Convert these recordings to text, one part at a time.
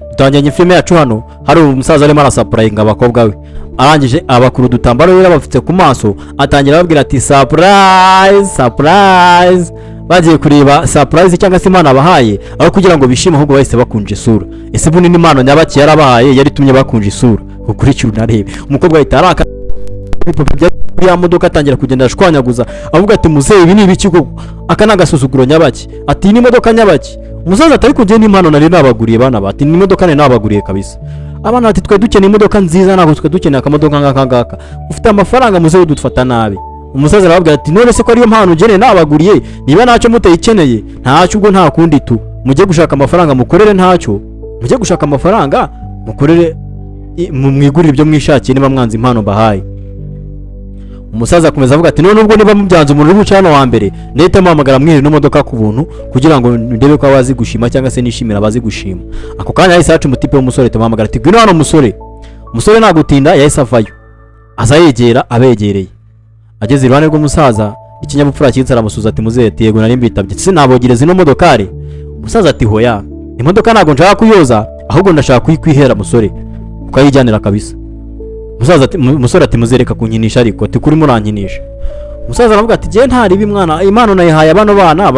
Dutangiranye filime yacu hano hari umusaza arimo arasapurayinga abakobwa we arangije abakuru dutambaro rero bafite ku maso atangira babwira ati surprise surprise bagiye kureba surprise cyangwa se imana abahaye aho kugira ngo bishime ahubwo bahise bakunje isura. Ese bunini impano nyabaki yarabahaye yari tumye bakunje isura ukurikira unarebe umukobwa ahita araka ya modoka atangira kugenda ashwanyaguza avuga ati muzehe ibi ni ibiki koko aka nagasuzuguro nyabaki ati ni imodoka nyabaki umusaza atari kugenda n'impano nari nabaguriye bana bati ni imodoka nari nabaguriye kabisa abana ati twe dukeneye imodoka nziza ntabwo twe dukeneye akamodoka ngaka ufite amafaranga muzehe udufata nabi. Umusaza arababwira ati none se ko ariyo mpano ugene nabaguriye niba ntacyo mutayikeneye ntacyo ubwo nta kundi tu mujye gushaka amafaranga mukorere ntacyo mujye gushaka amafaranga mukorere mwigurire ibyo mwishakiye niba mwanze impano bahaye. Umusaza akomeza avuga ati none ubwo niba mubyanze umuntu uri bucana wa mbere ndetse muhamagara mwiri n'imodoka ku buntu kugira ngo ndebe ko abazi gushima cyangwa se nishimira abazi gushima. Ako kanya yahise aca umutipe w'umusore tumuhamagara ati gwino hano umusore nagutinda yahise avayo aza yegera abegereye ageze iruhande rw'umusaza ikinyabupfura cyitse aramusuza ati muzehe yego nari mbitabye se nabogereza ino modokari. Umusaza ati hoya imodoka ntago nshaka kuyoza ahubwo ndashaka kuyikwihera musore ukayijyanira kabisa. Umusaza ati musore ati muzereka kunkinisha ariko ati kuri murankinisha. Umusaza aravuga ati je ntari bimwana impano nayihaye abano bana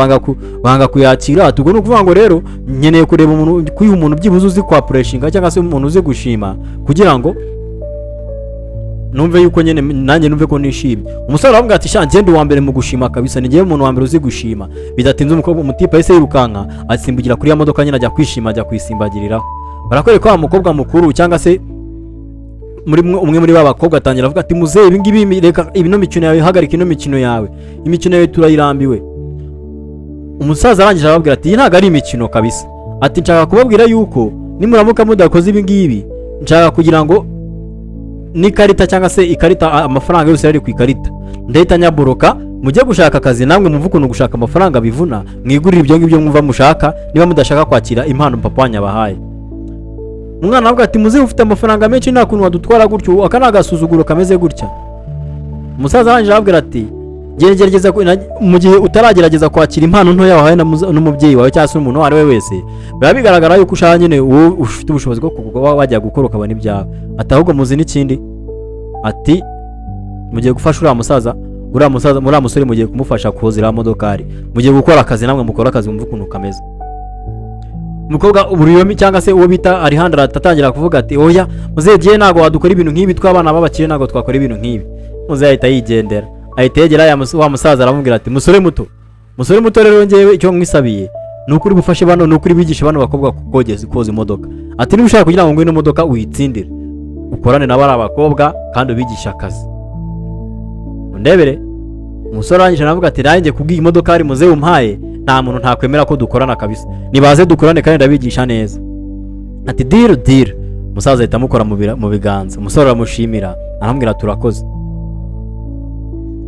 banga kuyakira tubwo no kuvuga ngo rero nkeneye kureba umuntu kuyiha umuntu byibuze uzi kwa pressinga cyangwa se umuntu uzi gushima kugira ngo numve yuko nyene nanjye numve ko nishimye. Umusore aravuga ati sha ngende wa mbere mu gushima kabisa nigiye umuntu wa mbere uzi gushima. Bidatinze umukobwa umutipa yese yirukanka asimbugira kuri ya modoka nyine ajya kwishima ajya kwisimbagiriraho. Barakwereka wa mukobwa mukuru cyangwa se umwe muri babakobwa atangira avuga ati muzehe ibi ngibi reka ibino mikino yawe hagarika ino mikino yawe imikino yawe turayirambiwe. Umusaza arangije arababwira ati iyi ntago ari imikino kabisa ati nshaka kubabwira yuko nimuramuka mudakoze ibi ngibi nshaka kugira ngo n'ikarita cyangwa se ikarita amafaranga yose ari ku ikarita ndahita nyaboroka mujye gushaka akazi namwe muvukuntu gushaka amafaranga bivuna mwigurira ibyo ngibyo mwumva mushaka niba mudashaka kwakira impano papa wanyabahaye. Umwana avuga ati muzehe ufite amafaranga menshi nta kuntu wadutwara gutyo aka nagasuzuguro kameze gutya. Umusaza arangije arabwira ati gerageza mu gihe utaragerageza kwakira impano ntoya wahaye n'umubyeyi wawe cyangwa se umuntu wari we wese biba bigaragara yuko ushaka nyine ufite ubushobozi bwo kuba wajya gukora ukabona ibyawe. Ati ahubwo muzi n'ikindi ati mugiye gufasha uriya musore mugiye kumufasha kuhozira modokari mugiye gukora akazi namwe mukora akazi mumva ukuntu kameze. Umukobwa uburiyomi cyangwa se uwo bita Alejandra atatangira kuvuga ati oya muzehe giye nago wadukora ibintu nk'ibi twabana babakire nago twakora ibintu nk'ibi. Muzehe ahita yigendera ahita yegera wa musaza aramubwira ati musore muto rero ngewe icyo mwisabiye nukuri bufashe bano nukuri bigisha bano bakobwa koza imodoka ati niba ushaka kugira ngo ngwino modoka uyitsindire ukorane nabo ari abakobwa kandi ubigisha akazi ndebere. Umusore arangije aravuga ati nanjye kubwiye imodoka ari muzehe umpaye nta muntu ntakwemera ko dukorana kabisa nibaze dukorane kandi ndabigisha neza. Ati deal. Musaza ahita amukora mu biganza. Umusore aramushimira aramubwira turakoze.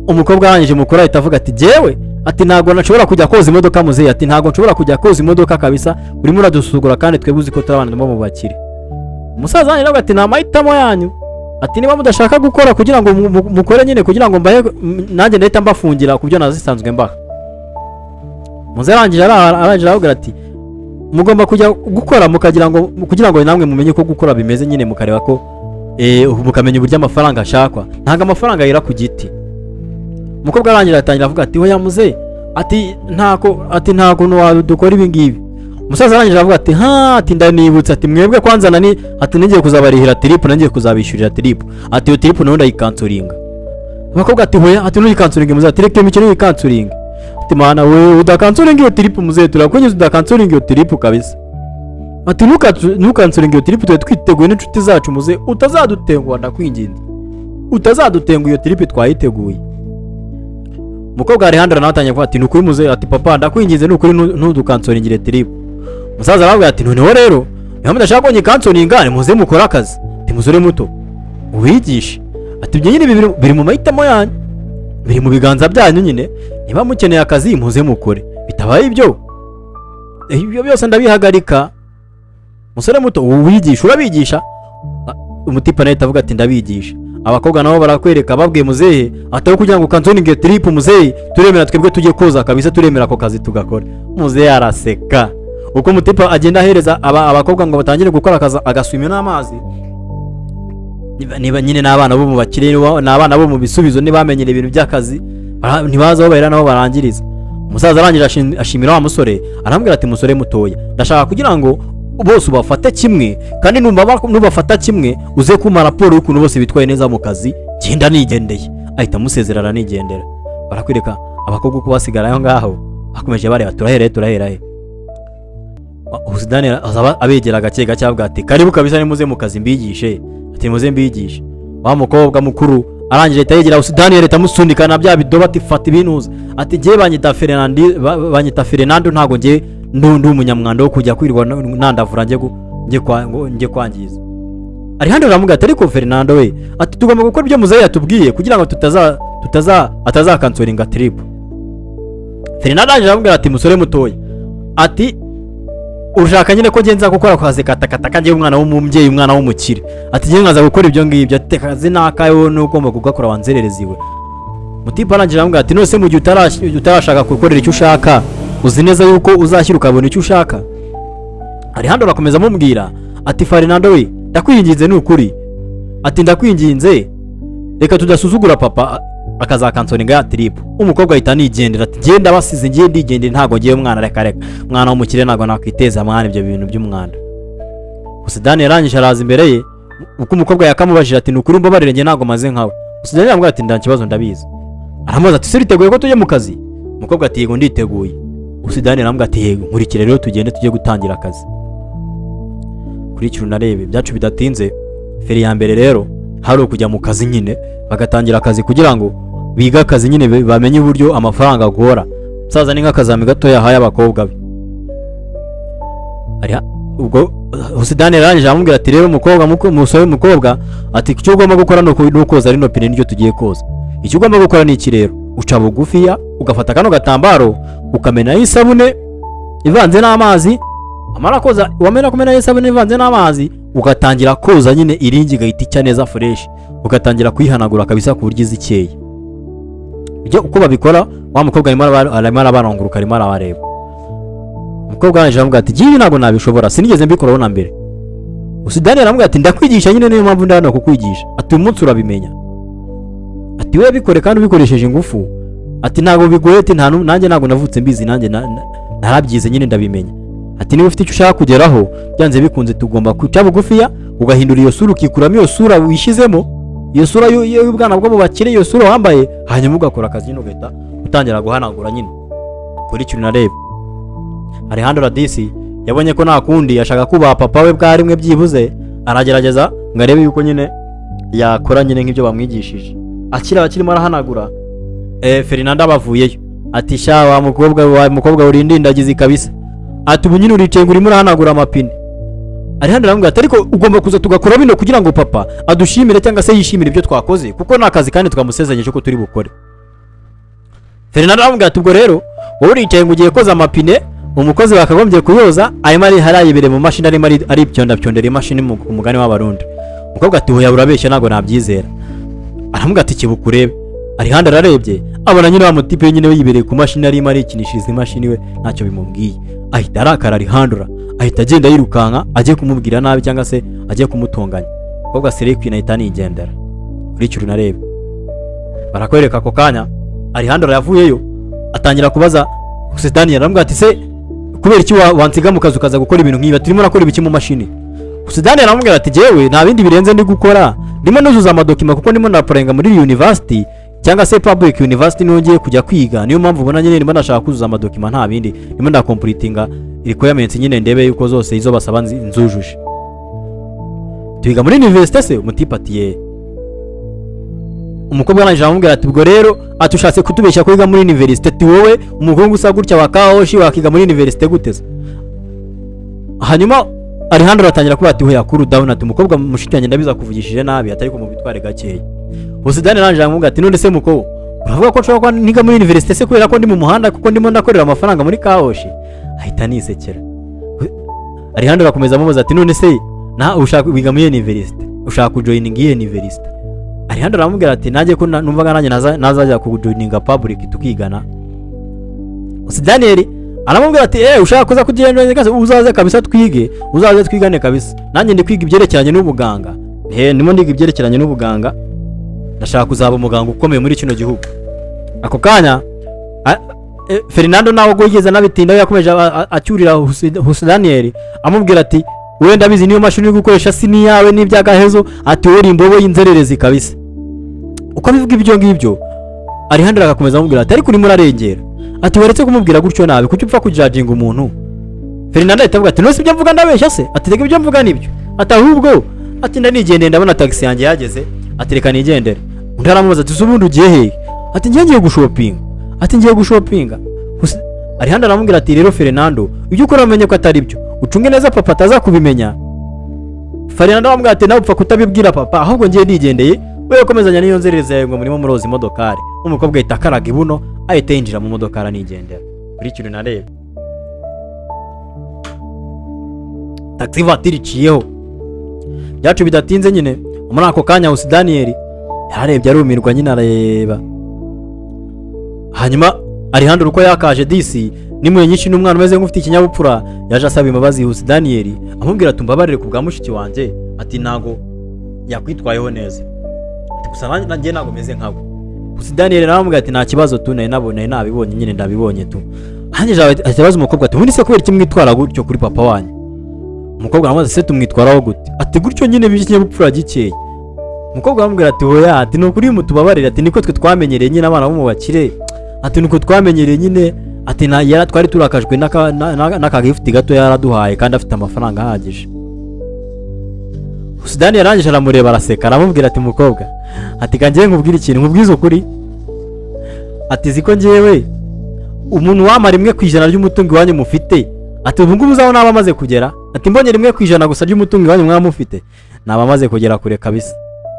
Umukobwa arangije mukora ahita avuga ati jewe ati ntago nashobora kujya koza imodoka muzehe ati ntago nshobora kujya koza imodoka kabisa urimo uradusugura kandi twebwe uzi ko turabana mu bakire. Umusaza arangije aravuga ati nta mahitamo yanyu ati niba mudashaka gukora kugira ngo mukore nyine kugira ngo mbahe nanjye ndahita mbafungira kubyo nazisanzwe mbaha. Muzehe arangije aravuga ati mugomba kujya gukora mukagira ngo kugira ngo namwe mumenye ko gukora bimeze nyine mukareba ko mukamenya uburyo amafaranga ashakwa ntago amafaranga yera ku giti. Umukobwa arangije atangira avuga ati oya muzehe ati ntako dukora ibi ngibi. Umusaza arangije avuga ati ati ndanibutse ati mwebwe kwanza ati ngiye kuzabarihira trip nangiye kuzabishurira trip ati iyo trip naho ndayikansuringa. Abakobwa ati hoya ati nuyikansuringa muzehe ati reka imikino yikansuringa ati mana we udakansuringa iyo trip muzehe turakunyuze udakansuringa iyo trip kabisa ati nukansuringa iyo trip twe twiteguye n'inshuti zacu muzehe utazadutengwa ndakwinginze utazadutenga iyo trip twayiteguye. Umukobwa Alejandra nawe atangiye kuvuga ati nukuri muzehe ati papa ndakwinginze nukuri ntudukansuringire trip. Umusaza aravuga ati noneho rero niba mudashaka ko nyikansuringa muzehe mukora akazi ati musore muto uwigishe ati ibyo nyine biri mu mahitamo yanyu biri mu biganza byanyu nyine niba mukeneye akazi muzehe mukore bitabaye ibyo byose ndabihagarika. Musore muto uwigisha urabigisha. Umutipa nawe avuga ati ndabigisha. Abakobwa nabo barakwereka babwiye muzehe ataho kugira ngo kansoninge trip muzehe turemera twebwe tujye koza kabisa turemera ko kazi tugakora. Muzehe araseka uko mutipa agenda ahereza abakobwa ngo batangire gukora akaza agaswimyo n'amazi niba nyine n'abana bo mu bakire n'abana bo mu bisubizo nibamenyera ibintu by'akazi ntibaza aho bahera naho barangiriza. Umusaza arangije ashimira wa musore arambwira ati musore mutoya ndashaka kugira ngo bose ubafate kimwe kandi nubafata kimwe uze kuma raporo y'ukuntu bose bitwaye neza mu kazi genda nigendeye. Ahita musezerana nigendera. Barakwireka abakobwa uko basigara aho ngaho bakomeje bareba turahera Usidani abegera gake gake avuga ati karibu kabisa nimuze mu kazi mbigishe. Ati muze mbigishe. Wa mukobwa mukuru arangije yegera Usidani leta musundika na bya bidoba ati fata ibinuza. Ati je banyita Fernando ntago nge ndu umunyamwanda wo kujya kwirwa nandavura nge kwangiza. Ari handi ramuga ati ariko Fernando we ati tugomba gukora ibyo muzehe yatubwiye kugira ngo atazakansoringa trip. Fernando aravuga ati musore mutoya ati ushaka nyine ko genza gukora kwaze katakataka ngiye umwana w'umubyeyi umwana w'umukire ati ngiye nkaza gukora ibyo ngibyo ati kazi nakayo n'ugomba kugakora wanzerereziwe. Mutipa arangije aravuga ati nose mu gihe utarashaka gukorera icyo ushaka uzi neza yuko uzashyira ukabona icyo ushaka. Ari handi arakomeza mubwira ati Fernando we ndakwinginze n'ukuri ati ndakwinginze reka tudasuzugura papa akazakansoringa ya trip. Umukobwa ahita nigendera ati genda basize ngiye ndigendera ntago ngiye umwana reka mwana w'umukire ntago nakwiteza mwana ibyo bintu by'umwanda. Usidani yarangije araza imbere ye uko umukobwa yakamubajije ati nukuri mbabarire nge ntago maze nkawe. Usidani aramubwira ati nda kibazo ndabizi. Aramubaza ati se uriteguye ko tujye mu kazi? Umukobwa ati yego nditeguye. Usidani aramubwira ati yego nkurikire rero tugende tujye gutangira akazi. Kuri cyo narebe byacu bidatinze feri ya mbere rero hari ukujya mu kazi nyine bagatangira akazi kugira ngo biga akazi nyine bamenye uburyo amafaranga agora. Musaza ni nk'akazami gato yahaye abakobwa be. Ari ubwo Usidani yarangije amubwira ati rero musore mukobwa ati icyo ugomba gukora no koza rino pine niryo tugiye koza. Icyo ugomba gukora ni iki rero uca bugufiya ugafata kano gatambaro ukamena isabune ivanze n'amazi amara koza wamena kumena isabune ivanze n'amazi ugatangira koza nyine iringi gahita icya neza fresh ugatangira kuyihanagura kabisa ku buryo izikeye. Ibyo uko babikora wa mukobwa arimo arabaranguruka arimo arabareba. Umukobwa arangije aramubwira ati jibi ntabwo nabishobora sinigeze mbikoraho na mbere. Usidani aramubwira ati ndakwigisha nyine niyo mpamvu ndano kukwigisha ati uyu munsi urabimenya ati we bikore kandi ubikoresheje ingufu ati ntabwo bigoye ati nanjye ntabwo navutse mbizi nanjye narabyize nyine ndabimenya ati niba ufite icyo ushaka kugeraho byanze bikunze tugomba kuca bugufiya ugahindura iyo sura ukikuramo iyo sura wishizemo iyo sura y'ubwana bwo mu bakire iyo sura wambaye hanyuma ugakora akazi nyine ugahita utangira guhanagura nyine. Kuri cyo narebe ari handi radisi yabonye ko nta kundi yashaka kuba papa we bwa rimwe byibuze aragerageza ngo arebe yuko nyine yakora nyine nk'ibyo bamwigishije. Akirimo arahanagura Fernando abavuyeyo ati sha wa mukobwa urindindagize kabisa ati ubu nyine uricenga urimo urahanagura amapine. Ari handi aravuga ati ariko ugomba kuza tugakora bino kugira ngo papa adushimire cyangwa se yishimire ibyo twakoze kuko nta kazi kandi twamusezeranyije ko turi bukore. Fernando aravuga ati ubwo rero wowe uricenga ugiye koza amapine umukozi bakagombye kuyoza arimo harayibere mu mashini arimo ari byondera imashini mu mugani w'abarundi. Umukobwa ati hoya urabeshya ntago nabyizera. Aravuga ati kibukurebe. Ari handi ararebye abona nyine wa mutipe nyine yibereye ku mashini arimo arikinishiriza imashini we ntacyo bimubwiye. Ahita arakara arihandura ahita agenda yirukanka agiye kumubwira nabi cyangwa se agiye kumutonganya. Umukobwa Serekwina ahita nigendera. Kuri cyo narebe barakwereka ako kanya ari handi yavuyeyo atangira kubaza Usidani aramubwira ati se kubera iki wansiga mu kazi ukaza gukora ibintu nk'ibi turimo nakora ibiki mu mashini? Usidani aramubwira ati jewe nta bindi birenze ndi gukora ndimo nuzuza amadokima kuko ndimo ndaporenga muri university cyangwa se public university nongeye kujya kwiga niyo mpamvu ubona nyine ndimo ndashaka kuzuza amadokima nta bindi ndimo ndacompletinga requirements nyine ndebe yuko zose izo basaba nzujuje. Twiga muri university se umutipatiye. Umukobwa arangije aramubwira ati ubwo rero atushatse kutubeshya kwiga muri university ati wowe umugongo usa gutya wakahoshi wakiga muri university guteza. Hanyuma ari handi ratangira kuba ati hoya kuru down ati umukobwa mushitanye ndabiza kuvugishije nabi atari ko mu bitware gakeya. Usidani arangije aramubwira ati none se muko uravuga ko nshobora niga muri university se kubera ko ndi mu muhanda kuko ndimo ndakorera amafaranga muri kahoshi? Ahita nisekera. Ari handi rakomeza amubaza ati none se na ushaka wiga muri university ushaka kujoininga iyi university? Ari handi aramubwira ati nanjye ko numvaga nanjye nazajya kujoininga public tukigana. Usidani aramubwira ati ushaka kuza kugenda kazi uzaze kabisa uzaze twigane kabisa, nanjye ndi kwiga ibyerekeranye n'ubuganga, ndimo ndiga ibyerekeranye n'ubuganga, ndashaka kuzaba umuganga ukomeye muri kino gihugu. Ako kanya Fernando nawe ubwo yigeze nabitinda yakomeje acyurira Daniel amubwira ati wenda bizi niyo mashini yo gukoresha sini yawe n'ibyagahezo, ati uri imbobo y'inzererezi kabisa. Uko bivuga ibyo ngibyo Alejandro agakomeza amubwira ati ariko urimo urarengera, ati waretse kumubwira gutyo nabi kuki upfa kujajinga umuntu. Fernando ahita ati nose ibyo mvuga ndabeshya se, ati reka ibyo mvuga nibyo, ati ahubwo ati ndanigendeye ndabona taxi yanjye yageze, ati reka nigendere. Undi aramubaza ati ubundi ugiye hehe, ati ngiye gushopinga, ati ngiye gushopinga. Alejandro aramubwira ati rero Fernando ibyo ukora umenye ko atari byo, ucunge neza papa ataza kubimenya. Fernando aramubwira ati nawe upfa kutabibwira papa, ahubwo ngiye nigendeye, wewe komezanya niyo nzerereza yawe ngo murimo muroza imodokari. Umukobwa ahita akaraga ibuno ahita yinjira mu modokari nigendera. Kuri kintu nareba taxi voiture iciyeho byacu bidatinze nyine. Muri ako kanya Daniel yarebye arumirwa nyine areba, hanyuma Alejandro uko yakaje DC nimwe nyinshi n'umwana umeze nk'ufite ikinyabupfura yaje asaba imbabazi Daniel amubwira ati mbabarire ku bwa mushiki wanjye, ati nago yakwitwayeho neza, ati gusa nanjye nago meze nkawe. Daniel naramubwira ati nta kibazo tu nabibonye nyine ndabibonye tu. Hanyuma azabaza umukobwa ati ubundi se kubera iki mwitwara gutyo kuri papa wanyu? Umukobwa aramubaza se tumwitwaraho gute, ati gutyo nyine b'ikinyabupfura gikeye. Umukobwa aramubwira ati hoya, ati nukuri mutubabarira, ati niko twe twamenyereye nyine abana bo mu bakire, ati nuko twamenyereye nyine, ati yara twari turakajwe n'akagifuti gato yaraduhaye kandi afite amafaranga ahagije. Daniel yarangije aramureba araseka aramubwira ati mukobwa, ati kangiye nkubwira ikintu nkubwiza ukuri, ati ziko ngewe umuntu wamara 1% ry'umutungo wanyu mufite, ati ubu ngubu uzaho naba amaze kugera, ati mbonye 1% gusa ry'umutungo wanyu mwamufite naba amaze kugera kure kabisa,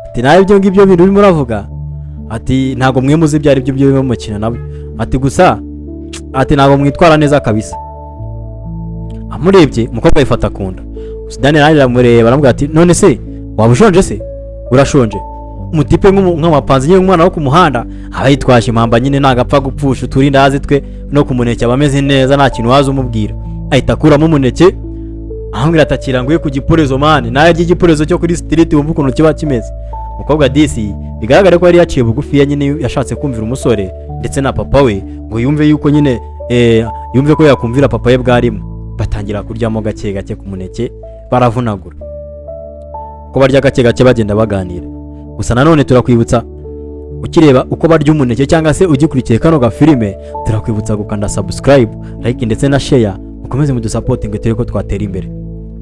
ati nawe ibyo ngibyo bintu urimo uravuga, ati ntago mwe muzi byari byo byo mukina nabo, ati gusa ati ntago mwitwara neza kabisa. Amurebye umukobwa yifata kunda. Daniel aramureba aramubwira ati none se waba ushonje se? Urashonje? Umutipe nk'amapanzi nyine umwana wo ku muhanda aba yitwaje impamba nyine ntagapfa gupfusha uturinda hazi twe no kumuneke abameze neza nta kintu waza umubwira, ahita akuramo umuneke ahambwira atakiranguye ku giporezo mane naye ry'igiporezo cyo kuri street wumva ukuntu kiba kimeze. Umukobwa DC bigaragara ko yari yaciye bugufi ya nyine yashatse kumvira umusore ndetse na papa we ngo yumve yuko nyine yumve ko yakumvira papa ye bwarimo. Batangira kuryamo gake gake ku muneke baravunagura ko barya gake gake bagenda baganira. Gusa nanone turakwibutsa ukireba uko barya umuneke cyangwa se ugikurikiye kano ga filime, turakwibutsa gukanda subscribe, like ndetse na share, ukomeze mu supporting turi ko twatera imbere.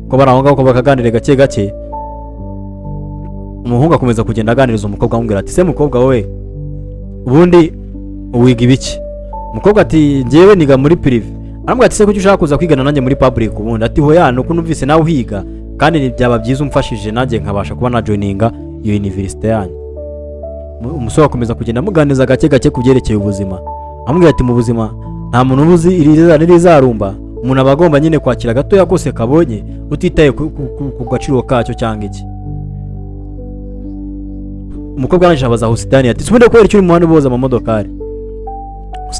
Ko barahonga ko bakaganira gake gake, umuhungu akomeza kugenda aganiriza umukobwa amubwira ati se mukobwa wowe ubundi uwiga ibiki? Umukobwa ati ngewe niga muri prive. Aramubwira ati se kuki ushaka kuza kwigana nanjye muri public ubundi? Ati hoya nuko numvise nawe uhiga kandi ni byaba byiza umfashije nanjye nkabasha kuba na joininga iyo university yanyu. Umusore akomeza kugenda amuganiza gake gake kubyerekeye ubuzima. Amubwira ati mu buzima nta muntu ubuzi irizarumba, umuntu abagomba nyine kwakira gato yakose kabonye utitaye ku gaciro kacyo cyangwa iki. Umukobwa aranje abaza Daniel ati subinde kwera icyo mu muhanda boza mu modokari.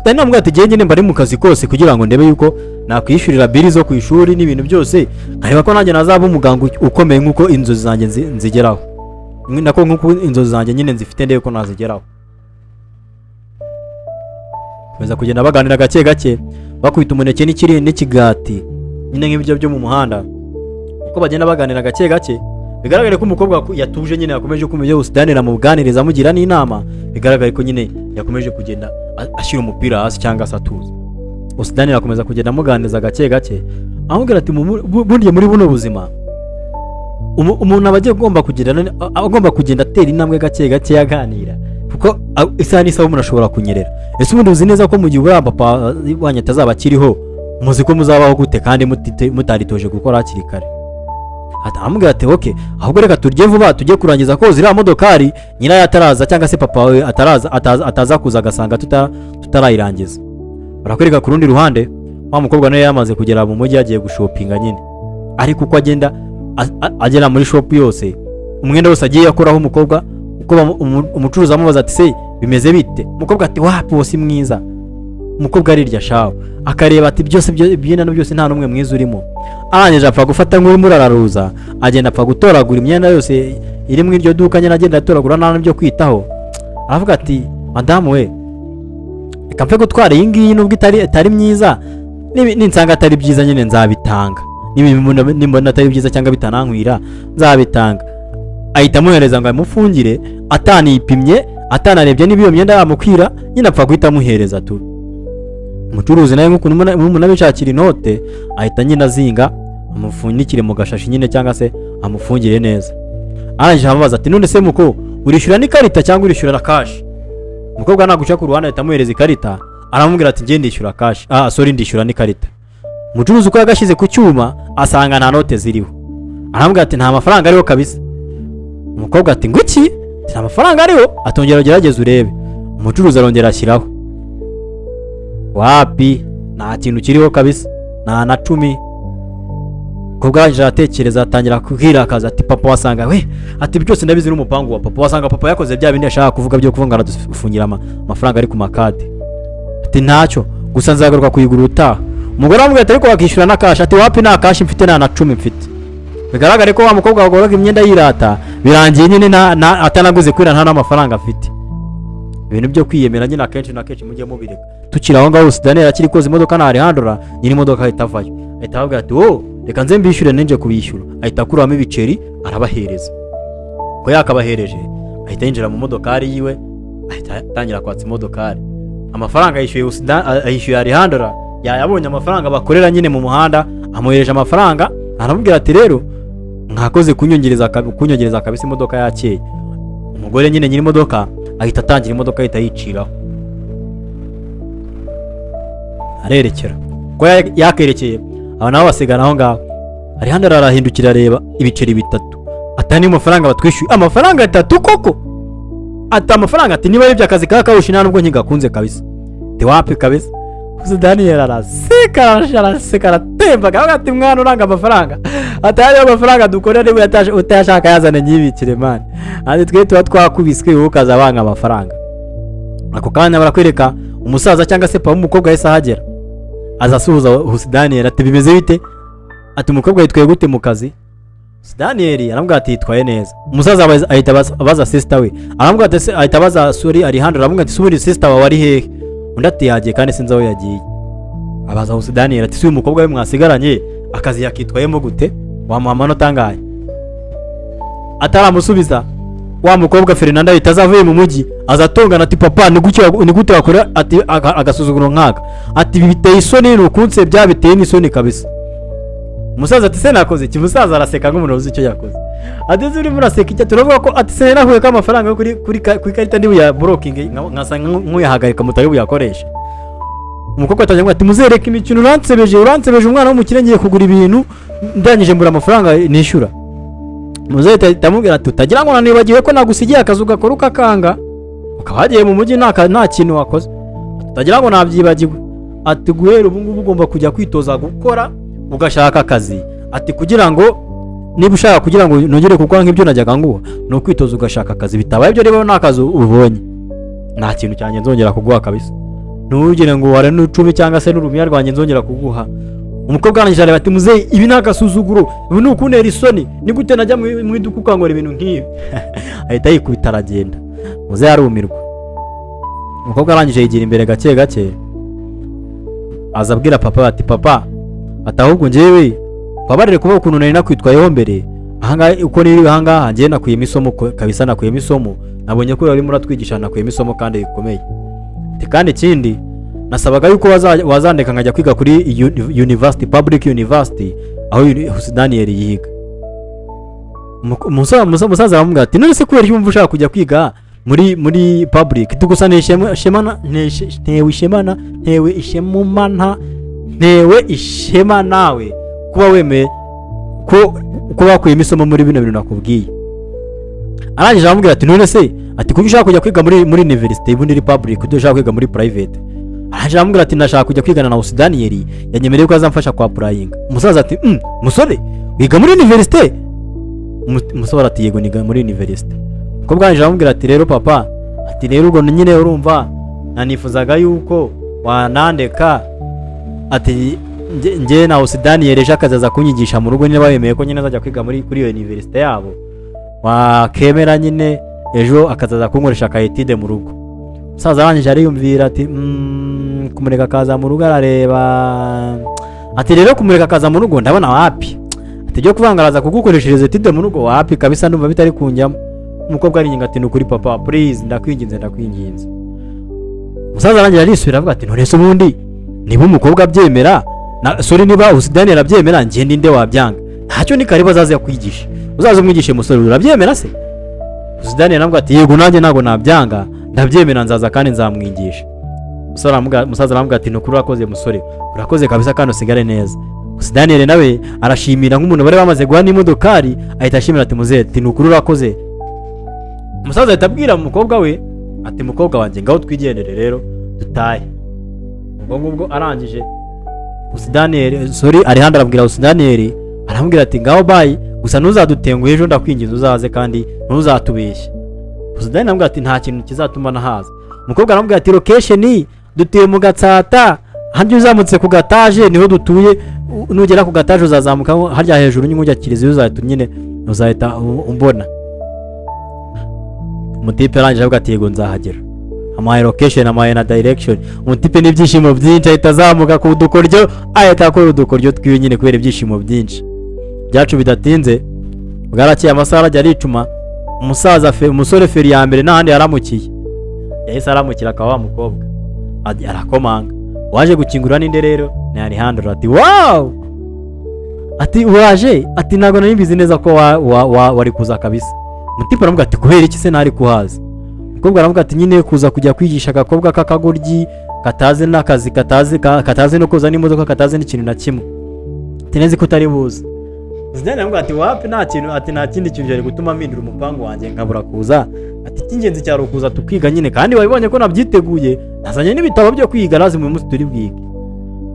Daniel amubwira ati genge nyine mbari mu kazi kose kugira ngo ndebe yuko nakwishurira bili zo ku ishuri n'ibintu byose, nkareba ko nanjye nazaba umuganga ukomeye nkuko inzozi zanjye nzigeraho, nako nkuko inzozi zanjye nyine nzifite ndebe ko nazigeraho. Beza kugenda baganira gake gake bakubita umuneke n'ikigati nyine nk'ibyo byo mu muhanda. Uko bagenda baganira gake gake bigaragara ko umukobwa yatuje nyine yakomeje kumenya Daniel amuganiriza amugira n'inama, bigaragara ko nyine yakomeje kugenda ashyira umupira hasi cyangwa satuza. Daniel akomeza kugenda amuganiriza gake gake amubwira ati bundiye muri buno buzima umuntu abagiye agomba kugenda atera intambwe gake gake yaganira, kuko isaha n'isaha umuntu ashobora kunyerera. Ese ubundi uzi neza ko mu gihe uriya papa wanyu atazaba akiriho muzi ko muzabaho gute kandi mutaritoje gukora hakiri kare? Amubwira ati okay ahubwo reka turye vuba tujye kurangiza ko ziriya modokari nyina ataraza cyangwa se papa we ataza kuza agasanga tutarayirangiza. Barakwereka ku rundi ruhande wa mukobwa nawe yamaze kugera mu mujyi yagiye gushopinga nyine, ariko uko agera muri shop yose umwenda wose agiye yakoraho umukobwa uko umucuruzi amubaza ati se bimeze bite? Umukobwa ati wapi wose mwiza, umukobwa arirya shaho akareba ati byose by'inano byose nta numwe mwiza urimo. Arangije apfa gufata nk'uri murararuza agenda apfa gutoragura imyenda yose iri mu iryo duka nyine agenda atoragura nta byo kwitaho. Aravuga ati madamu we reka mfe gutwara iyi ngiyi nubwo itari myiza ninsanga atari byiza nyine nzabitanga nimbona atari byiza cyangwa bitanankwira nzabitanga. Ahita amuhereza ngo amufungire atanipimye atanarebye niba iyo myenda yamukwira nyine apfa guhita amuhereza tu. Umucuruzi nawe nk'ukuntu umuntu abishakira inote ahita nyine azinga amufunikire mu gashashi nyine cyangwa se amufungire neza. Arangije amubaza ati none se muko urishyura n'ikarita cyangwa urishyura na cash? Umukobwa naguca ku ruhande ahita amuhereza ikarita aramubwira ati ngiye ndishyura cash. Sorry ndishyura n'ikarita. Umucuruzi uko yagashyize ku cyuma asanga nta note ziriho. Aramubwira ati nta mafaranga ariho kabisa. Umukobwa ati nguki nta mafaranga ariho? Atongera ugerageze urebe. Umucuruzi arongera ashyiraho wapi nta kintu kiriho kabisa nta na 10. Umukobwa arangije atekereza atangira kwirakaza ati papa wasanga we ati byose ndabizi n'umupangu wa papa wasanga papa yakoze bya bindi yashaka kuvuga byo kuvuga aradufungira amafaranga ari ku makadi. Ati ntacyo gusa nzagaruka kuyigura utaha. Umugore amubwira ati ariko wakishyura na cash. Ati wapi nta cash mfite nta na 10 mfite. Bigaragare ko wa mukobwa wagoraga imyenda yirata birangiye nyine atanaguze kwira nta n'amafaranga afite. Ibintu byo kwiyemera nyine akenshi na kenshi mujye mubireka. Tukira aho ngaho Daniel akiri koza imodoka na Alejandra nyine imodoka ahita avayo. Ahita avuga ati reka nze mbishyure ninje kubishyura. Ahita akuramo ibiceri arabahereza. Ko yakabahereje ahita yinjira mu modokari yiwe ahita atangira kwatsa imodokari. Amafaranga yishyuye Alejandra yayabonye amafaranga bakorera nyine mu muhanda amuhereje amafaranga aramubwira ati rero mwakoze kunyongereza kabisa imodoka yakeye. Umugore nyine nyiri imodoka ahita atangira imodoka ahita yiciraho arerekera. Ko yakerekeye aba nabo basigana aho ngaho. Alejandra arahindukira areba ibiceri 3 atani amafaranga batwishyuye amafaranga 3 koko. Ati amafaranga ati niba aribyo akazi kakawushi nta nubwo nkigakunze kabisa. Ti wapi kabisa. Daniel araseka aratemba ati mwana uranga amafaranga atari amafaranga dukorera niba utashaka yazane nyibikire man. Ati twe tuba twakubiswe ukaza abanga amafaranga. Ako kanya barakwereka umusaza cyangwa se papa umukobwa yese ahagera azasuhuza Daniel ati bimeze bite? Ati umukobwa yitwaye gute mu kazi? Daniel aramubwira ati yitwaye neza. Umusaza ahita abaza sister we aramubwira ati ahita abaza sorry Alejandra aramubwira ati subiri sister wawe ari hehe? Undi ati yagiye kandi sinzi aho yagiye. Abaza Daniel ati si umukobwa we mwasigaranye akazi yakitwayemo gute? Wamuha amanota angahe? Ataramusubiza wa mukobwa Fernanda itazavuye mu mujyi azatongana ati papa ni gute wakora ati agasuzuguro nkaka ati biteye isoni n'ukunse byabiteye n'isoni kabisa. Umusaza ati se nakoze iki? Umusaza araseka nk'umuntu uzi icyo yakoze. Ati zuri muraseka iki? Turavuga ko ati se nahuye ko amafaranga kuri karita ndi buya broking nkasanga nk'uyahagarika mutari buyakoresha. Umukobwa atangira ati muzereka imikino uransebeje umwana w'umukire ngiye kugura ibintu ndangije mbura amafaranga nishyura. Muzahita tamubwira ati utagira ngo nanibagiwe ko nagusigiye akazu gakora ukakanga ukabagiye mu mujyi nta kintu wakoze. Utagira ngo nabyibagiwe. Ati guhera ubu ngubu ugomba kujya kwitoza gukora ugashaka akazi. Ati kugira ngo niba ushaka kugira ngo nongere gukora nk'ibyo najyaga nguha no kwitoza ugashaka akazi bitabaye ibyo rero nta kazi ubonye nta kintu cyanjye nzongera kuguha kabisa. Ntugire ngo ware n'icumi cyangwa se n'urumiya rwanjye nzongera kuguha. Umukobwa arangije areba ati muzeyi ibi nakasuzuguro ibi nukuntera isoni ni gute najya mu iduka ukangora ibintu nk'ibi. Ahita yikubita aragenda. Muzeyi arumirwa. Umukobwa arangije yigira imbere gake azabwira papa ati papa atahubwo njewe babarire kuba ukuntu nari nakwitwayeho mbere ahangaha uko niri ahangaha ngiye nakuyemo isomo kabisa nakuyemo isomo nabonye ko yari muratwigisha nakuyemo isomo kandi rikomeye. Kandi ikindi nasabaga yuko wazandeka nkajya kwiga kuri university public university aho Daniel yiga. Umusaza aramubwira ati none se kubera yumva ushaka kujya kwiga muri public tugusanishe ntewe ishema nawe kuba wemeye ko bakuyemo isomo muri bino bintu nakubwiye. Arangije aramubwira ati none se ati kuko ushaka kujya kwiga muri university muri public udashaka kwiga muri private? Arangije aramubwira ati ndashaka kujya kwigana na Daniel yanyemereye ko azamfasha kwa applying. Umusaza ati musore wiga muri university? Umusore ati yego niga muri university. Umukobwa arangije aramubwira ati rero papa ati rero ubwo nyine urumva nanifuzaga yuko wanandeka ati nge na Daniel ejo akazaza kunyigisha mu rugo niba bemeye ko nyine azajya kwiga kuri iyo university yabo wakemera nyine ejo akazaza kunkoresha kayitide mu rugo. Umusaza arangije ariyumvira ati kumureka akaza mu rugo arareba ati rero kumureka akaza mu rugo ndabona wapi ati byo kuvangaraza kugukoreshereza etide mu rugo wapi kabisa ndumva bitari kunjyamo. Umukobwa ari ati nukuri papa please ndakwinginze. Umusaza arangije arisubira avuga ati none ubundi niba umukobwa abyemera sorry niba Daniel abyemera ngiye ndinde wabyanga ntacyo ni karibu azaza kwigisha uzaza umwigishe musore urabyemera se? Daniel avuga ati yego nanjye ntago nabyanga ndabyemera nzaza kandi nzamwigisha. Umusaza aravuga ati nukuri urakoze musore urakoze kabisa kandi usigare neza. Daniel nawe arashimira nk'umuntu bari bamaze guha n'imodokari ahita ashimira ati muzehe ati nukuri urakoze. Umusaza ahita abwira umukobwa we ati mukobwa wanjye ngaho twigendere rero dutahe. Ubwo arangije Daniel sorry Alejandro arabwira Daniel aramubwira ati ngaho bye gusa ntuzadutenguhe ejo ndakwinginze uzaze kandi ntuzatubeshye. Daniel aramubwira ati nta kintu kizatuma nahaza. Umukobwa aramubwira ati location dutuye mu Gatsata handi uzamutse ku gataje niho dutuye nugera ku gataje uzazamuka harya hejuru nyine ujya Kiliziya uzahita nyine uzahita umbona. Umutipe arangije avuga ati yego nzahagera amaye location amaye na direction. Umutipe n'ibyishimo byinshi ahita azamuka ku dukoryo ahita akora udukoryo twiwe nyine kubera ibyishimo byinshi byacu bidatinze. Bwarakiye amasaha arajya aricuma umusore feri ya mbere n'ahandi yaramukiye yahise aramukira akaba wa mukobwa arakomanga waje gukingura n'inde rero ni Alejandro ati wow ati waje ati ntago nari mbizi neza ko wari kuza kabisa. Umutipe aravuga ati kubera iki se nari kuhaza? Umukobwa aravuga ati nyine kuza kujya kwigisha agakobwa k'akagoryi kataze n'akazi kataze no koza n'imodoka kataze n'ikintu na kimwe ati nezi ko utari buze. Zidane aravuga ati wapi nta kintu ati nta kindi kintu cyari gutuma mpindura umupango wanjye nkabura kuza ati cy'ingenzi cyaro kuza tukiga nyine kandi wabibonye ko nabyiteguye nazanye n'ibitabo byo kwiga lazima uyu munsi turi bwige.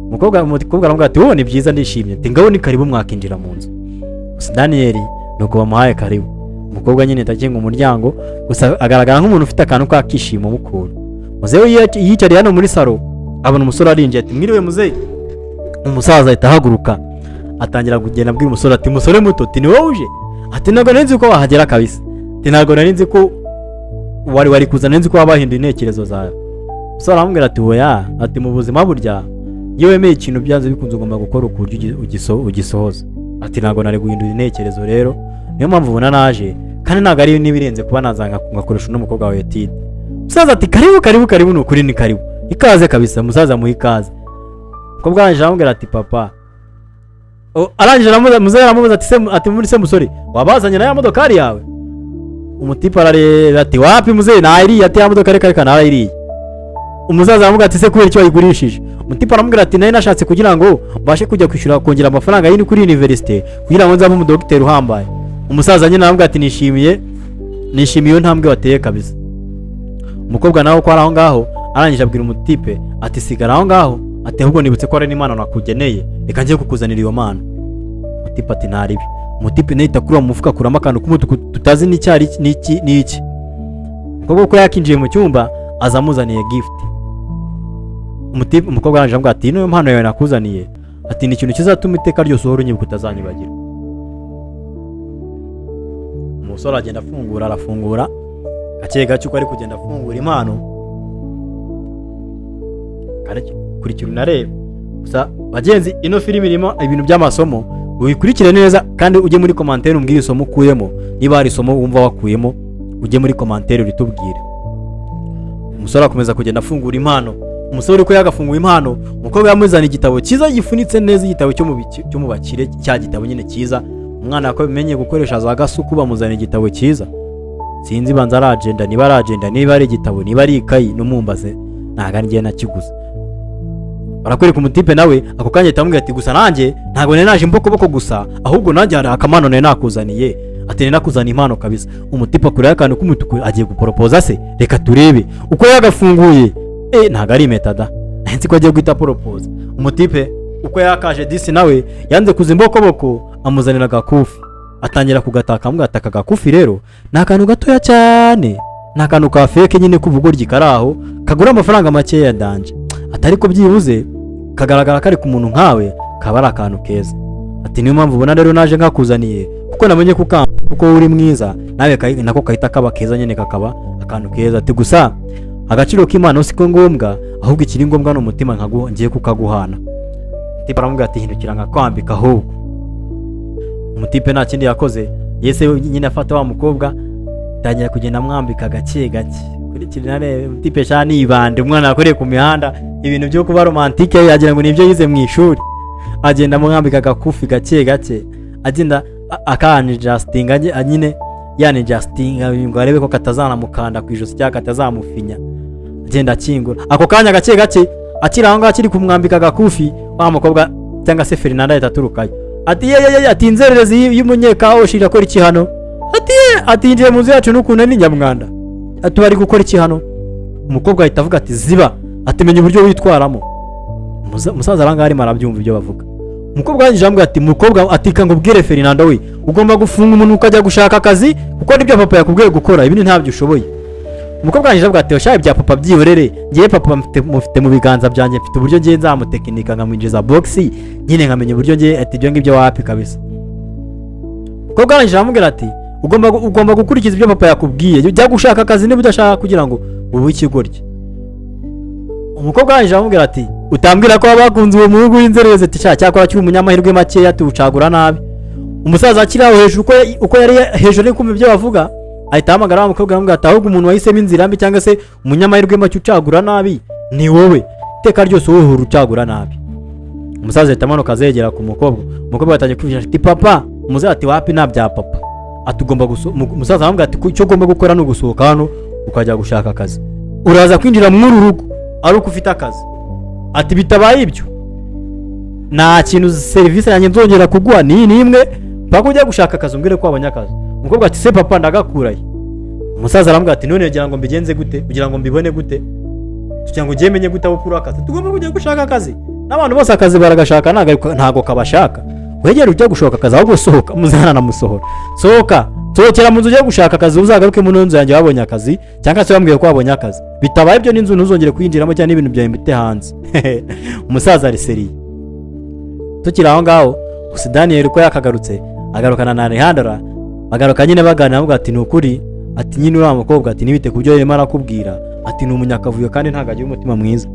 Umukobwa aravuga ati wowe ni byiza ndishimye ati ngaho ni karibu mwakinjira mu nzu. Daniel nuko bamuhaye karibu. Umukobwa nyine takinga umuryango gusa agaragara nk'umuntu ufite akantu kakishimo mukuru. Muzehe yicariye hano muri salo abona umusore arinje ati mwiriwe muzehe. Umusaza ahita ahaguruka atangira kugenda abwira umusore ati musore muto ati ni wowe uje? Ati ntago nari nzi ko wahagera kabisa ati ntago nari nzi ko wari kuzana nzi ko wabahinduye intekerezo zawe. Umusore aramubwira ati oya ati mu buzima burya iyo wemeye ikintu byanze bikunze ugomba gukora ukuryo ugisohoza. Ati ntago nari guhindura intekerezo rero niyo mpamvu ubona naje kandi ntago ari nibirenze kuba nazanga ngakoresha uno mukobwa wawe Tide. Musaza ati karibu nukuri ni karibu ikaze kabisa. Musaza muha ikaze. Umukobwa arangije aramubwira ati papa arangije muzehe aramubaza ati muri se musore wabazanye na ya modokari yawe? Umutipe arareba ati wapi muzehe nayiriye ati ya modokari kare narayiriye. Umusaza aramuga ati se kubera icyo wayigurishije? Umutipe aramubwira ati nari nashatse kugira ngo mbashe kujya kwishyura kongera amafaranga yini kuri university kugira ngo nzabe umudokiteri uhambaye. Umusaza nyine aramuga ati nishimiye ntambwe wateye kabisa. Umukobwa nawe ko ari aho ngaho arangije abwira umutipe ati sigara aho ngaho ati ahubwo nibutse ko ari n'Imana nakugeneye reka ngiye kukuzanira iyo mana. Umutipe ati ntaribi. Umutipe nahita kuri mu mufuka kuramo akantu k'umutuku tutazi n'icyari n'iki. Umukobwa ko yakinjiye mu cyumba azamuzaniye gift. Umukobwa arangije avuga ati niyo mpano yawe nakuzaniye ati ni ikintu kizatuma iteka ryose uhora unyibuka utazanyibagira. Umusore agenda arafungura gake gake uko ari kugenda afungura impano kurikira unareba. Gusa bagenzi ino filimi irimo ibintu by'amasomo ubikurikire neza kandi ujye muri commentaire umbwire isomo ukuyemo niba hari isomo wumva wakuyemo ujye muri commentaire uritubwire. Umusore akomeza kugenda afungura impano. Umusore ko yagafunguye impano umukobwa yamuzana igitabo cyiza gifunitse neza igitabo cyo mu bakire cya gitabo nyine cyiza. Umwana yako bimenye gukoresha za gasuku bamuzana igitabo cyiza sinzi banza ari agenda niba ari igitabo niba ari ikayi numumbaze ntaga ngiye nakiguza. Barakwereka umutipe nawe ako kanya itamubwira ati gusa nanjye ntago naje mboko gusa ahubwo nanjye hari akamano nakuzaniye ati nakuzana impano kabisa. Umutipe akura akantu k'umutuku agiye gupropose se reka turebe uko yagafunguye ntago ari metada nzi ko agiye guhita propose. Umutipe uko yakaje disi nawe yanze kuzimboko amuzanira gakufi atangira kugataka amwataka gakufi rero nakantu gatoya cyane nakantu ka fake nyine kuvugoryi karaho kagura amafaranga make ya danje atari ko byibuze kagaragara kari ku muntu nkawe kaba ari akantu keza. Ati niyo mpamvu ubona rero naje nkakuzaniye kuko namenye kuko uri mwiza nawe nako kahita kaba keza nyene kakaba akantu keza. Ati gusa agaciro k'Imana siko ngombwa ahubwo ikiri ngombwa n'umutima ngiye kukaguhana. Tipe aramubwira ati hindukira nkakwambika ahubwo. Umutipe nta kindi yakoze yese nyine afata wa mukobwa tangira kugenda amwambika gake gake kuri kirinare. Umutipe cyane ibande umwana akoreye ku mihanda ibintu byo kuba romantike yagira ngo nibyo yize mu ishuri. Agenda amwambika gakufi gake gake agenda akani justinga nyine yani justinga ngo arebe ko katazana mukanda ku ijosi cyangwa katazamufinya. Agenda akingura ako kanya gake gake akiranga akiri kumwambika gakufi wa mukobwa cyangwa se Fernanda yataturukayo. Ati ye ati inzererezi y'umunyeka oshira akora iki hano? Ati injiye mu nzu yacu n'ukuntu ni nyamwanda. Ati bari gukora iki hano? Umukobwa ahita avuga ati ziba, ati menya uburyo witwaramo. Musaza aranga ari marabyumva ibyo bavuga. Umukobwa yanje ambwa ati mukobwa ati kanga ubwire Fernanda we ugomba gufunga umuntu ukajya gushaka akazi kuko nibyo papa yakubwiye gukora ibindi ntabyo ushoboye. Umukobwa yanje ambwa ati oshaye bya papa byihorere ngiye papa mufite mu biganza byanjye mfite uburyo ngiye nzamutekinika nkamwinjiza box nyine nkamenya uburyo ngiye ati ibyo ngibyo wapi kabisa. Umukobwa yanje amubwira ati ugomba gukurikiza ibyo papa yakubwiye jya gushaka akazi niba udashaka kugira ngo ube ikigoryi. Umukobwa yanje amubwira ati utambwira ko abakunze uwo muhungu w'inzererezi ati cyakora cyuri umunyamahirwe make yatucagura nabi. Umusaza akiraho hejuru uko yari hejuru ni kumva ibyo bavuga ahita hamagara umukobwa amubwira ati ahubwo umuntu wahisemo inzira mbi cyangwa se umunyamahirwe make ucagura nabi ni wowe teka ryose wowe ucagura nabi. Umusaza ahita amanuka azegera ku mukobwa. Umukobwa atangiye kuvuga ati papa. Umusaza ati wapi nta bya papa atugomba umusaza amubwira ati icyo ugomba gukora no gusohoka hano ukajya gushaka akazi uraza kwinjira mu rugo ari uko ufite akazi. Ati bitabaye ibyo nta kintu service yanjye nzongera kuguha ni imwe paka ujya gushaka akazi umbwire ko wabonye akazi. Umukobwa ati se papa ndagakuraye. Umusaza aramubwira ati none ngira ngo mbigenze gute kugira ngo mbibone gute kugira ngo ugiye gute gukura akazi tugomba kujya gushaka akazi n'abantu bose akazi baragashaka ntago kabashaka wegera ujya gushaka akazi ahubwo sohoka muzana namusohora sohokera mu nzu ujya gushaka akazi uzagaruke mu nzu yanjye wabonye akazi cyangwa se wambwiye ko wabonye akazi bitabaye ibyo n'inzu ntuzongere kwinjiramo cyane ibintu byawe mbite hanze. Umusaza ari seri tukiri aho ngaho gusa Daniel ko yakagarutse agarukana na Alejandra bagaruka nyine bagana avuga ati nukuri ati nyine uri umukobwa ati nibite kubyo yema arakubwira ati ni umunyakavuyo kandi ntagagiye umutima mwiza.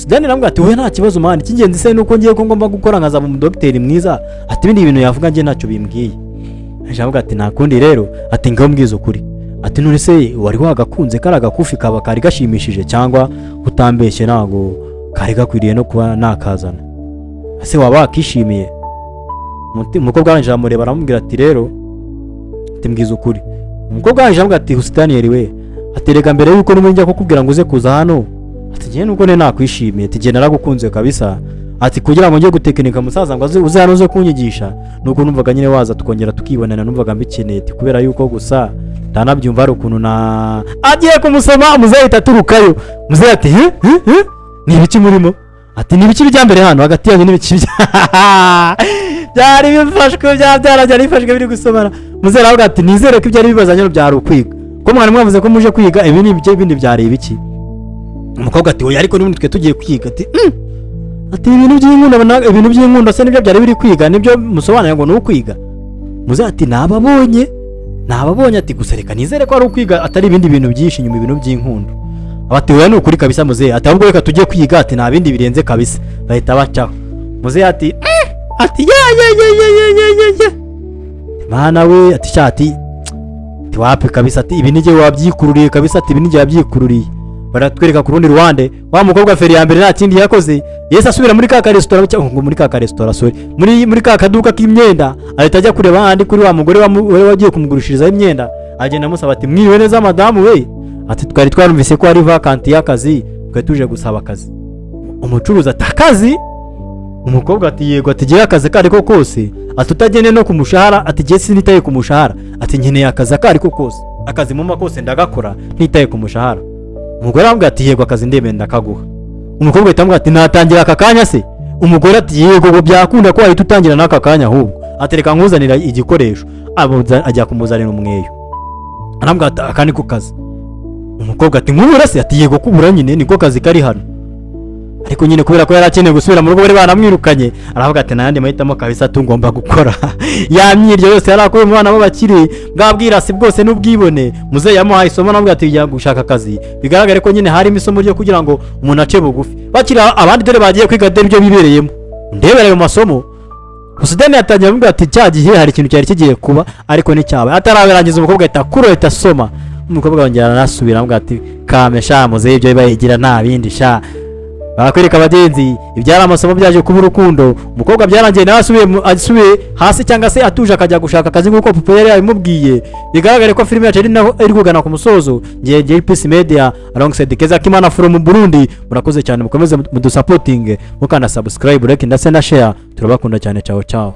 Daniel aramubwira ati wowe nta kibazo mani cy'ingenzi se nuko ngiye ko ngomba gukora nkazaba mu docteur mwiza ati ibindi bintu yavuga ngiye ntacyo bimbwiye. Ajavuga ati nakundi rero ati ngambwiza ukuri ati none se wari wagakunze karagakufi kaba kari gashimishije cyangwa utambeshye nago kari gakwiriye no kuba nakazana ase waba akishimiye. Umukobwa wanje amureba aramubwira ati rero ati mbwiza ukuri. Umukobwa wanje avuga ati Daniel we aterega mbere yuko n'umujya kukubwira ngo uze kuza hano ati ngiye nuko ne nakwishimiye ati ngiye naragukunze kabisa ati kugira ngo ngiye gutekinika musaza ngo uze hano uze kunyigisha nuko numvaga nyine waza tukongera tukibonana numvaga mbikeneye ati kubera yuko gusa ndanabyumva ari ukuntu na agiye kumusoma muzahita turukayo muzaye ati ni ibiki murimo ati ni ibiki bijya mbere hano hagati yanyu n'ibiki byari bifashwe byarajya rifashwe biri gusomana muzaye avuga ati nizere ko ibyari bibazanye byari ukwiga ko mwana mwavuze ko muje kwiga ibi ni ibindi byari ibiki. Umukobwa ati oya ariko n'ubundi twe tugiye kwiga ati ati ibintu by'inkunda se nibyo byari biri kwiga nibyo musobanura ngo n'ukwiga muzaye ati nababonye ati gusa reka nizere ko ari ukwiga atari ibindi bintu byinshi nyuma ibintu by'inkunda. Abati oya ni ukuri kabisa muzaye ati ahubwo reka tujye kwiga ati nta bindi birenze kabisa bahita bacaho. Muzaye ati ya mana we ati shati wapi kabisa ati ibi nige wabyikururiye kabisa ati ibi nige wabyikururiye. Baratwereka ku rundi ruhande wa mukobwa Feri ya mbere nta kindi yakoze yese asubira muri ka restaurant cyangwa muri ka restaurant muri ka kaduka k'imyenda ahita ajya kureba handi kuri wa mugore wagiye kumugurishiriza imyenda agenda amusaba ati mwiwe neza madamu we ati twari twarumvise ko ari vacant y'akazi twari tuje gusaba akazi. Umucuruzi atakazi umukobwa ati yego ati giye akazi kari ko kose ati utagene no kumushahara ati giye sinitaye kumushahara ati nkeneye akazi kari ko kose akazi mu makose ndagakora nitaye kumushahara. Umugore aramubwira ati yego akazi ndemeye ndakaguha. Umukobwa atamubwira ati natangira aka kanya se. Umugore ati yego ngo byakunda ko ahita utangira n'aka kanya ahubwo atereka nkuzanira igikoresho ajya kumuzanira umweyo aramubwira ati akani ko kazi. Umukobwa ati nkubura se ati yego kubura nyine niko kazi kari hano. ariko nyine kubera ko yarakeneye gusubira mu rugo bari banamwirukanye aravuga ati nandi mahitamo kabisa tungomba gukora yamyiryo yose yarakuye mu bana b'abakire bwabwirasi bwose n'ubwibone muze yamuhaye isomo navuga ati yajya gushaka akazi bigaragare ko nyine harimo isomo ryo kugira ngo umuntu ace bugufi bakira abandi dore bagiye kwiga dore ibyo bibereyemo ndebera ayo masomo Usudani yatangiye avuga ati cya gihe hari ikintu cyari kigiye kuba ariko n'icyaba atarabirangiza umukobwa ahita kuro ahita soma umukobwa wongera arasubira avuga ati kame sha muze ibyo bayigira nta bindi sha bakwereka abagenzi ibyara amasomo byaje kuba urukundo umukobwa byarangiye nawe asubiye hasi cyangwa se atuje akajya gushaka akazi nk'uko Pupa yari yabimubwiye bigaragare ko filime yacu iri kugana ku musozo ngiye JPC Media alongside Keza Kimana from Burundi murakoze cyane mukomeze mudusapotinge mukanda subscribe like ndetse na share turabakunda cyane ciao ciao